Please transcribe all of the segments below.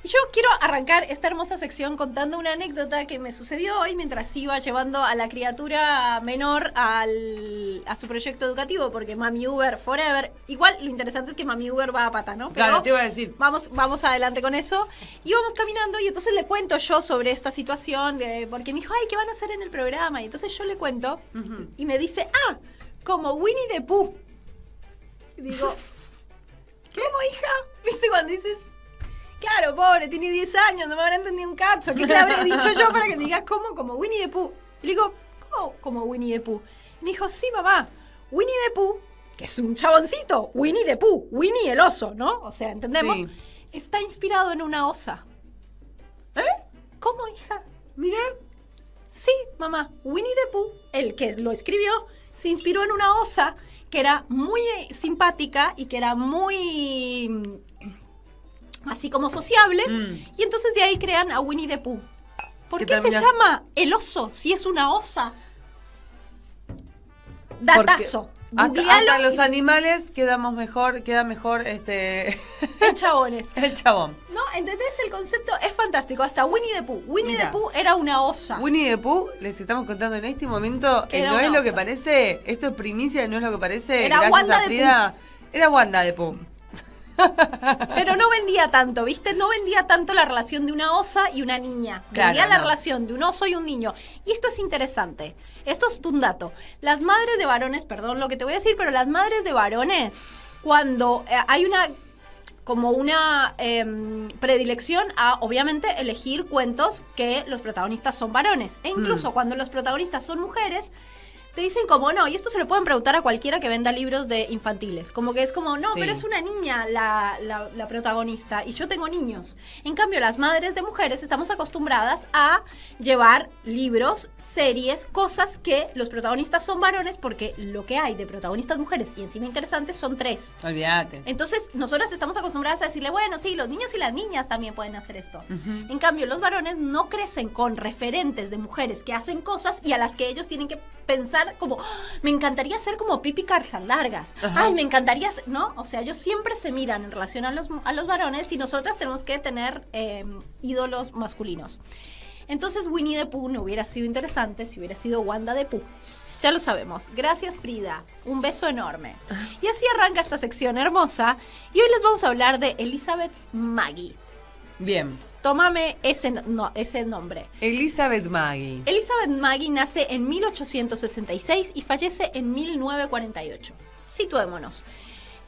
Yo quiero arrancar esta hermosa sección contando una anécdota que me sucedió hoy mientras iba llevando a la criatura menor a su proyecto educativo, porque Mami Uber Forever. Igual lo interesante es que Mami Uber va a pata, ¿no? Pero claro, te iba a decir. Vamos adelante con eso. Íbamos caminando y entonces le cuento yo sobre esta situación, porque me dijo, ay, ¿qué van a hacer en el programa? Y entonces yo le cuento y me dice, como Winnie the Pooh. Y digo, ¿cómo, hija? ¿Viste cuando dices? Claro, pobre, tiene 10 años, no me habrá entendido un cacho. ¿Qué le habré dicho yo para que me digas cómo? Como Winnie the Pooh. Y le digo, ¿cómo como Winnie the Pooh? Y me dijo, sí, mamá, Winnie the Pooh, que es un chaboncito, Winnie the Pooh, Winnie el oso, ¿no? O sea, ¿entendemos? Sí. Está inspirado en una osa. ¿Cómo, hija? Mira. Sí, mamá, Winnie the Pooh, el que lo escribió, se inspiró en una osa que era muy simpática y que era muy así como sociable, y entonces de ahí crean a Winnie the Pooh. ¿Por qué se llama el oso si es una osa? Datazo. Hasta los animales queda mejor El chabones. el chabón. ¿No? ¿Entendés? El concepto es fantástico. Hasta Winnie the Pooh. Winnie the Pooh era una osa. Winnie the Pooh, les estamos contando en este momento, no es lo que parece, esto es primicia, no es lo que parece, era gracias Wanda a Frida. Era Wanda de Pooh. Pero no vendía tanto, ¿viste? No vendía tanto la relación de una osa y una niña. Vendía la relación de un oso y un niño. Y esto es interesante. Esto es un dato. Las madres de varones, perdón lo que te voy a decir, pero las madres de varones, cuando hay una predilección a, obviamente, elegir cuentos que los protagonistas son varones. E incluso cuando los protagonistas son mujeres, te dicen como no, y esto se lo pueden preguntar a cualquiera que venda libros de infantiles. Como que es como, no, pero es una niña la protagonista y yo tengo niños. En cambio, las madres de mujeres estamos acostumbradas a llevar libros, series, cosas que los protagonistas son varones, porque lo que hay de protagonistas mujeres y encima interesantes son 3. Olvídate. Entonces, nosotras estamos acostumbradas a decirle, bueno, sí, los niños y las niñas también pueden hacer esto. En cambio, los varones no crecen con referentes de mujeres que hacen cosas y a las que ellos tienen que pensar como, me encantaría ser como Pipi Largas. Ay, me encantaría ser, ¿no? O sea, ellos siempre se miran en relación a los varones y nosotras tenemos que tener ídolos masculinos. Entonces, Winnie the Pooh no hubiera sido interesante si hubiera sido Wanda the Pooh. Ya lo sabemos. Gracias, Frida. Un beso enorme. Y así arranca esta sección hermosa. Y hoy les vamos a hablar de Elizabeth Maggie. Bien. Tómame ese nombre. Elizabeth Maggie. Elizabeth Maggie nace en 1866 y fallece en 1948. Situémonos.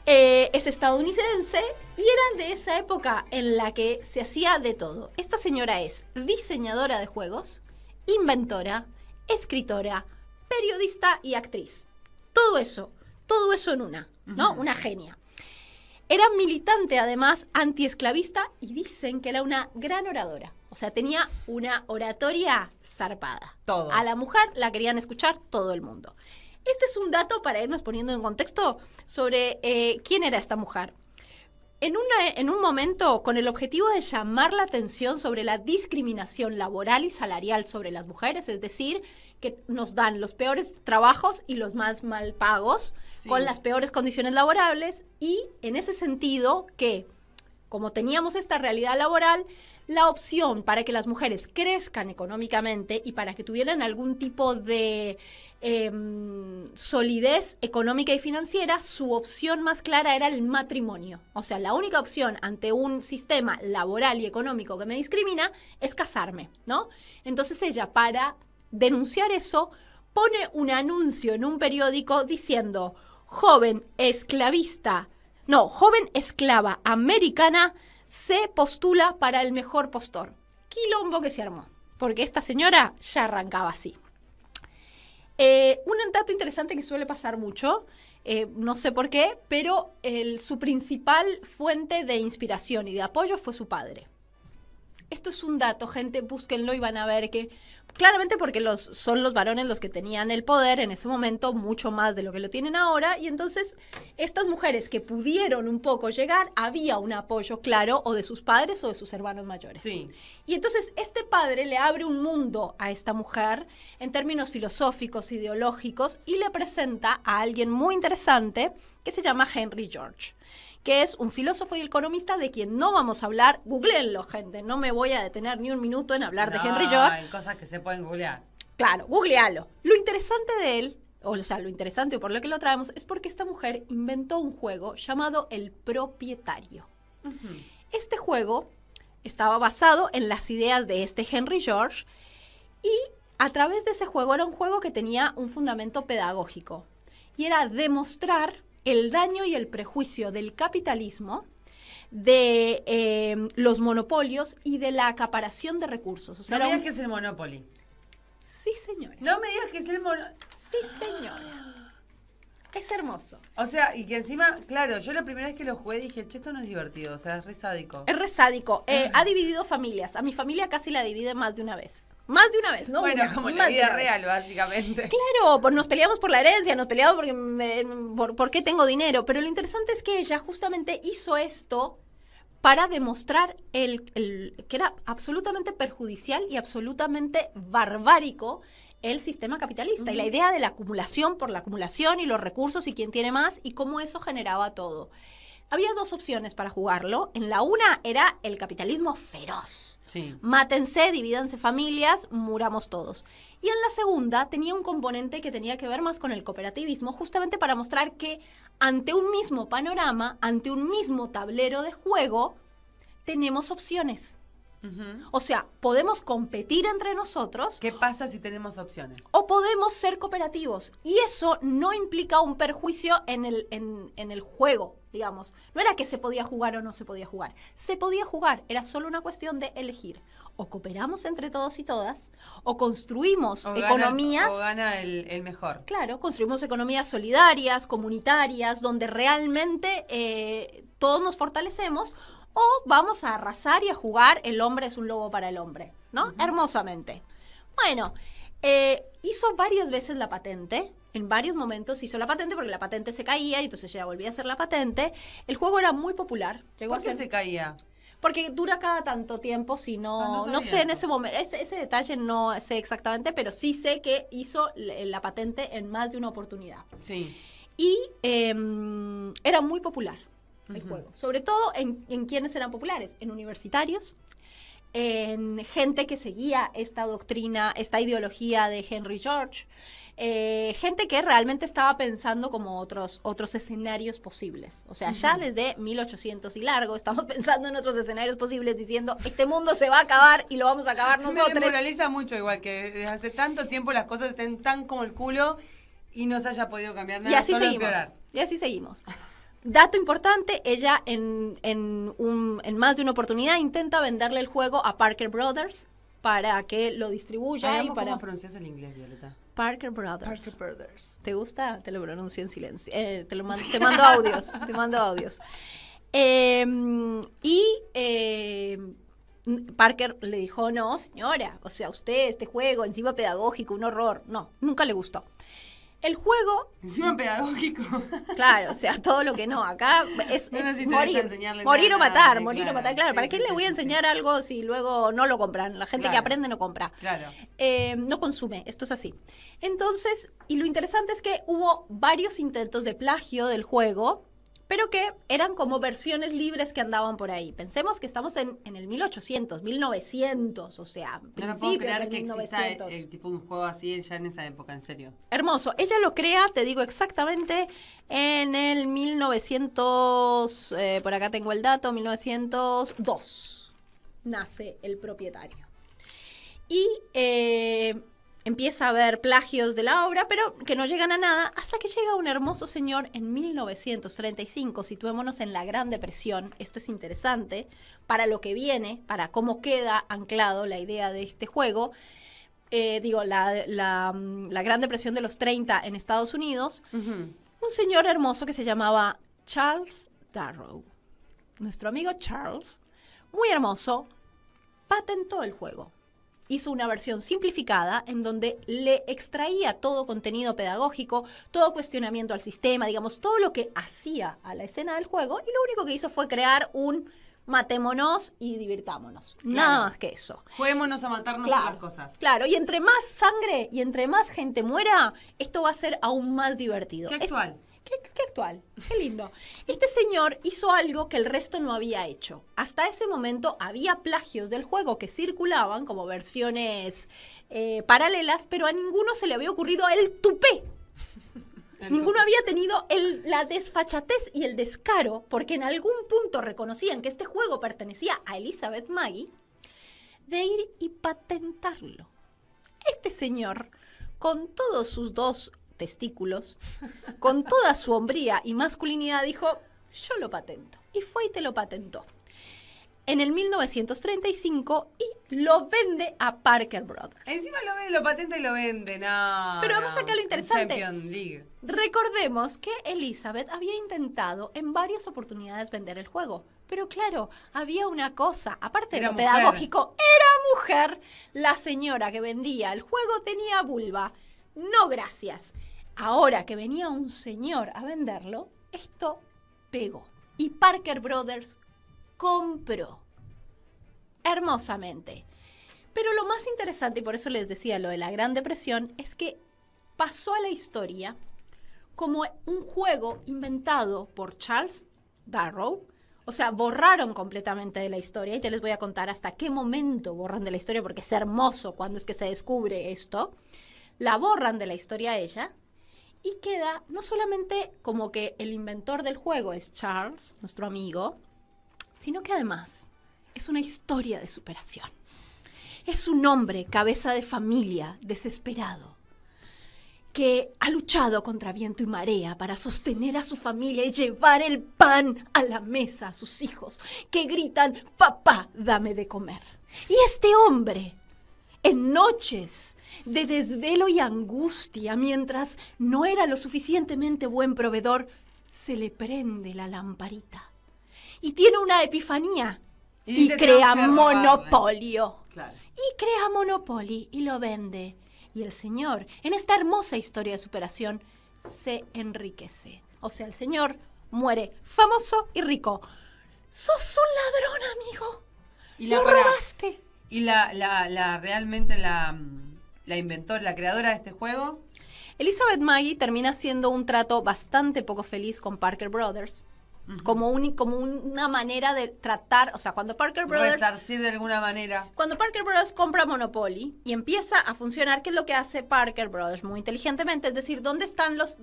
Es estadounidense y era de esa época en la que se hacía de todo. Esta señora es diseñadora de juegos, inventora, escritora, periodista y actriz. Todo eso en una, ¿no? Una genia. Era militante, además, antiesclavista y dicen que era una gran oradora. O sea, tenía una oratoria zarpada. Todo. A la mujer la querían escuchar todo el mundo. Este es un dato para irnos poniendo en contexto sobre quién era esta mujer. En un momento, con el objetivo de llamar la atención sobre la discriminación laboral y salarial sobre las mujeres, es decir, que nos dan los peores trabajos y los más mal pagos, con las peores condiciones laborales, y en ese sentido que, como teníamos esta realidad laboral, la opción para que las mujeres crezcan económicamente y para que tuvieran algún tipo de solidez económica y financiera, su opción más clara era el matrimonio. O sea, la única opción ante un sistema laboral y económico que me discrimina es casarme, ¿no? Entonces ella, para denunciar eso, pone un anuncio en un periódico diciendo: joven esclava americana se postula para el mejor postor. Quilombo que se armó, porque esta señora ya arrancaba así. Un dato interesante que suele pasar mucho, no sé por qué, pero su principal fuente de inspiración y de apoyo fue su padre. Esto es un dato, gente, búsquenlo y van a ver que claramente porque son los varones los que tenían el poder en ese momento, mucho más de lo que lo tienen ahora, y entonces estas mujeres que pudieron un poco llegar, había un apoyo claro o de sus padres o de sus hermanos mayores. Sí. Y entonces este padre le abre un mundo a esta mujer en términos filosóficos, ideológicos, y le presenta a alguien muy interesante que se llama Henry George, que es un filósofo y economista de quien no vamos a hablar. Googleenlo, gente. No me voy a detener ni un minuto en hablar de Henry George. Hay cosas que se pueden googlear. Claro, googlealo. Lo interesante de él, o sea, lo interesante por lo que lo traemos, es porque esta mujer inventó un juego llamado El Propietario. Este juego estaba basado en las ideas de este Henry George y a través de ese juego era un juego que tenía un fundamento pedagógico y era demostrar el daño y el prejuicio del capitalismo, de los monopolios y de la acaparación de recursos. O sea, no me digas que es el Monopoly. Sí, señora. No me digas que es el Monopoly. Sí, señora. Es hermoso. O sea, y que encima, claro, yo la primera vez que lo jugué dije, che, esto no es divertido, o sea, es re sádico. Es re sádico. Ha dividido familias. A mi familia casi la divide más de una vez. Más de una vez, ¿no? Bueno, como en la vida real, básicamente. Claro, pues nos peleamos por la herencia, nos peleamos por qué tengo dinero. Pero lo interesante es que ella justamente hizo esto para demostrar que era absolutamente perjudicial y absolutamente barbárico el sistema capitalista y la idea de la acumulación por la acumulación y los recursos y quién tiene más y cómo eso generaba todo. Había dos opciones para jugarlo. En la una era el capitalismo feroz. Sí. Mátense, divídanse familias, muramos todos. Y en la segunda tenía un componente que tenía que ver más con el cooperativismo, justamente para mostrar que ante un mismo panorama, ante un mismo tablero de juego, tenemos opciones. O sea, podemos competir entre nosotros. ¿Qué pasa si tenemos opciones? O podemos ser cooperativos. Y eso no implica un perjuicio en el juego, digamos. No era que se podía jugar o no se podía jugar. Se podía jugar, era solo una cuestión de elegir. O cooperamos entre todos y todas, o construimos economías... O gana el mejor. Claro, construimos economías solidarias, comunitarias, donde realmente todos nos fortalecemos. O vamos a arrasar y a jugar el hombre es un lobo para el hombre, ¿no? Hermosamente. Bueno, hizo varias veces la patente, en varios momentos hizo la patente porque la patente se caía y entonces ella volvía a hacer la patente. El juego era muy popular. ¿Por qué se caía? Porque dura cada tanto tiempo, si no sé en ese momento, ese detalle no sé exactamente, pero sí sé que hizo la patente en más de una oportunidad. Sí. Y era muy popular el juego, sobre todo en quienes eran populares, en universitarios, en gente que seguía esta doctrina, esta ideología de Henry George, gente que realmente estaba pensando como otros escenarios posibles. O sea, ya desde 1800 y largo estamos pensando en otros escenarios posibles diciendo, este mundo se va a acabar y lo vamos a acabar nosotros. Me desmoraliza mucho igual que desde hace tanto tiempo las cosas estén tan como el culo y no se haya podido cambiar nada. Y así seguimos. Dato importante, ella en más de una oportunidad intenta venderle el juego a Parker Brothers para que lo distribuya. ¿Cómo pronuncias el inglés, Violeta? Parker Brothers. Parker Brothers. ¿Te gusta? Te lo pronuncio en silencio. Te mando audios. Te mando audios. Parker le dijo, no, señora, o sea, usted, este juego, encima pedagógico, un horror. No, nunca le gustó. El juego... Encima pedagógico. Claro, o sea, todo lo que no. Acá es morir o matar, claro. ¿Para qué le voy a enseñar algo si luego no lo compran? La gente que aprende no compra. Claro. No consume, esto es así. Entonces, y lo interesante es que hubo varios intentos de plagio del juego, pero que eran como versiones libres que andaban por ahí. Pensemos que estamos en el 1800, 1900, o sea, no puedo creer que exista tipo un juego así ya en esa época, en serio. Hermoso. Ella lo crea, te digo exactamente, en el 1900, por acá tengo el dato, 1902, nace El Propietario. Y empieza a haber plagios de la obra, pero que no llegan a nada, hasta que llega un hermoso señor en 1935, situémonos en la Gran Depresión. Esto es interesante para lo que viene, para cómo queda anclado la idea de este juego. La Gran Depresión de los 30 en Estados Unidos. Un señor hermoso que se llamaba Charles Darrow. Nuestro amigo Charles, muy hermoso, patentó el juego. Hizo una versión simplificada en donde le extraía todo contenido pedagógico, todo cuestionamiento al sistema, digamos, todo lo que hacía a la escena del juego, y lo único que hizo fue crear un matémonos y divirtámonos. Claro. Nada más que eso. Juguémonos a matarnos por las cosas. Claro, y entre más sangre y entre más gente muera, esto va a ser aún más divertido. Qué actual. Qué actual, qué lindo. Este señor hizo algo que el resto no había hecho. Hasta ese momento había plagios del juego que circulaban como versiones paralelas, pero a ninguno se le había ocurrido el tupé. Ninguno había tenido la desfachatez y el descaro, porque en algún punto reconocían que este juego pertenecía a Elizabeth Magie, de ir y patentarlo. Este señor, con todos sus 2 testículos, con toda su hombría y masculinidad, dijo, yo lo patento. Y fue y te lo patentó. En el 1935 y lo vende a Parker Brothers. Encima lo patenta y lo vende, no. Pero vamos acá a lo interesante. Champions League. Recordemos que Elizabeth había intentado en varias oportunidades vender el juego. Pero claro, había una cosa, aparte de lo pedagógico, era mujer. La señora que vendía el juego tenía vulva. No, gracias. Ahora que venía un señor a venderlo, esto pegó. Y Parker Brothers compró hermosamente. Pero lo más interesante, y por eso les decía lo de la Gran Depresión, es que pasó a la historia como un juego inventado por Charles Darrow. O sea, borraron completamente de la historia. Y ya les voy a contar hasta qué momento borran de la historia, porque es hermoso cuando es que se descubre esto. La borran de la historia a ella. Y queda no solamente como que el inventor del juego es Charles, nuestro amigo, sino que además es una historia de superación. Es un hombre, cabeza de familia, desesperado, que ha luchado contra viento y marea para sostener a su familia y llevar el pan a la mesa a sus hijos, que gritan, papá, dame de comer. Y este hombre, en noches de desvelo y angustia, mientras no era lo suficientemente buen proveedor, se le prende la lamparita. Y tiene una epifanía y crea Monopolio. Claro. Y crea Monopoly y lo vende. Y el señor, en esta hermosa historia de superación, se enriquece. O sea, el señor muere famoso y rico. ¡Sos un ladrón, amigo! ¡Lo robaste! ¿Y realmente la inventora, la creadora de este juego? Elizabeth Magie termina haciendo un trato bastante poco feliz con Parker Brothers. Como una manera de tratar, o sea, cuando Parker Brothers... Resarcir de alguna manera. Cuando Parker Brothers compra Monopoly y empieza a funcionar, ¿qué es lo que hace Parker Brothers muy inteligentemente? Es decir, ¿dónde están los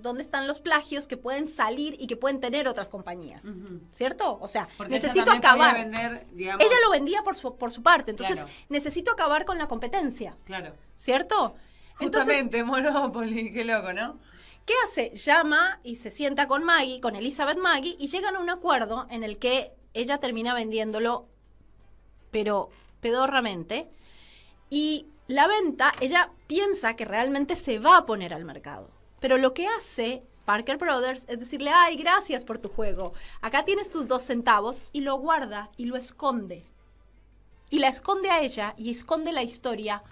plagios que pueden salir y que pueden tener otras compañías? ¿Cierto? O sea, porque necesito acabar. Vender, digamos... Ella lo vendía por su parte, entonces claro, necesito acabar con la competencia. Claro. ¿Cierto? Justamente, entonces, Monopoly, qué loco, ¿no? ¿Qué hace? Llama y se sienta con Magie, con Elizabeth Magie, y llegan a un acuerdo en el que ella termina vendiéndolo, pero pedorramente. Y la venta, ella piensa que realmente se va a poner al mercado. Pero lo que hace Parker Brothers es decirle, ay, gracias por tu juego. Acá tienes tus 2 centavos, y lo guarda y lo esconde. Y la esconde a ella y esconde la historia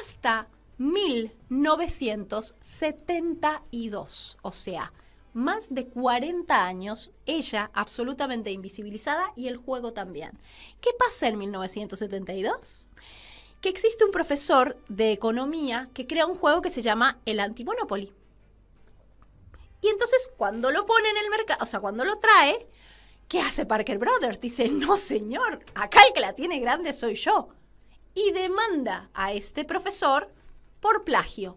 hasta 1972, o sea, más de 40 años, ella absolutamente invisibilizada y el juego también. ¿Qué pasa en 1972? Que existe un profesor de economía que crea un juego que se llama el Antimonopoly. Y entonces cuando lo pone en el mercado, o sea, cuando lo trae, ¿qué hace Parker Brothers? Dice, no señor, acá el que la tiene grande soy yo. Y demanda a este profesor por plagio.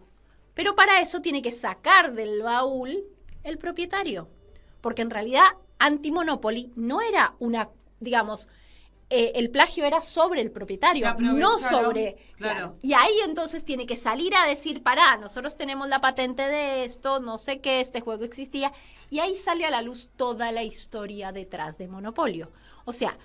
Pero para eso tiene que sacar del baúl el propietario. Porque en realidad Antimonopoly no era una, digamos, el plagio era sobre el propietario, no sobre... Claro. Y ahí entonces tiene que salir a decir, pará, nosotros tenemos la patente de esto, no sé qué, este juego existía. Y ahí sale a la luz toda la historia detrás de Monopolio. O sea,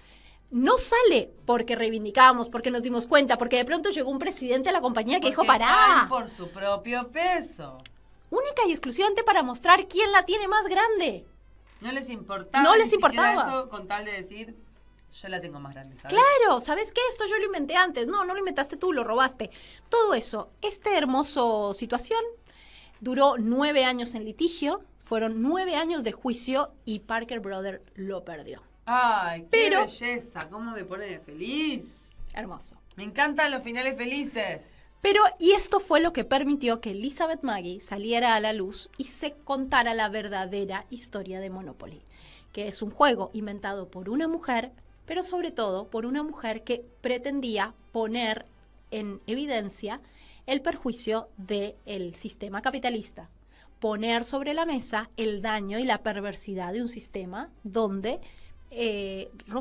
no sale porque reivindicamos, porque nos dimos cuenta, porque de pronto llegó un presidente a la compañía que dijo, pará. Por su propio peso. Única y exclusivamente para mostrar quién la tiene más grande. No les importaba. No les importaba. Eso, con tal de decir, yo la tengo más grande, ¿sabes? Claro, ¿sabes qué? Esto yo lo inventé antes. No lo inventaste tú, lo robaste. Todo eso, esta hermosa situación duró 9 años en litigio, fueron 9 años de juicio y Parker Brothers lo perdió. Ay, qué belleza, cómo me pone feliz. Hermoso. Me encantan los finales felices. Y esto fue lo que permitió que Elizabeth Magie saliera a la luz y se contara la verdadera historia de Monopoly, que es un juego inventado por una mujer, pero sobre todo por una mujer que pretendía poner en evidencia el perjuicio del sistema capitalista, poner sobre la mesa el daño y la perversidad de un sistema donde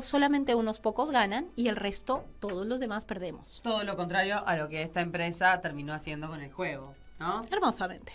solamente unos pocos ganan y el resto, todos los demás, perdemos. Todo lo contrario a lo que esta empresa terminó haciendo con el juego, ¿no? Hermosamente.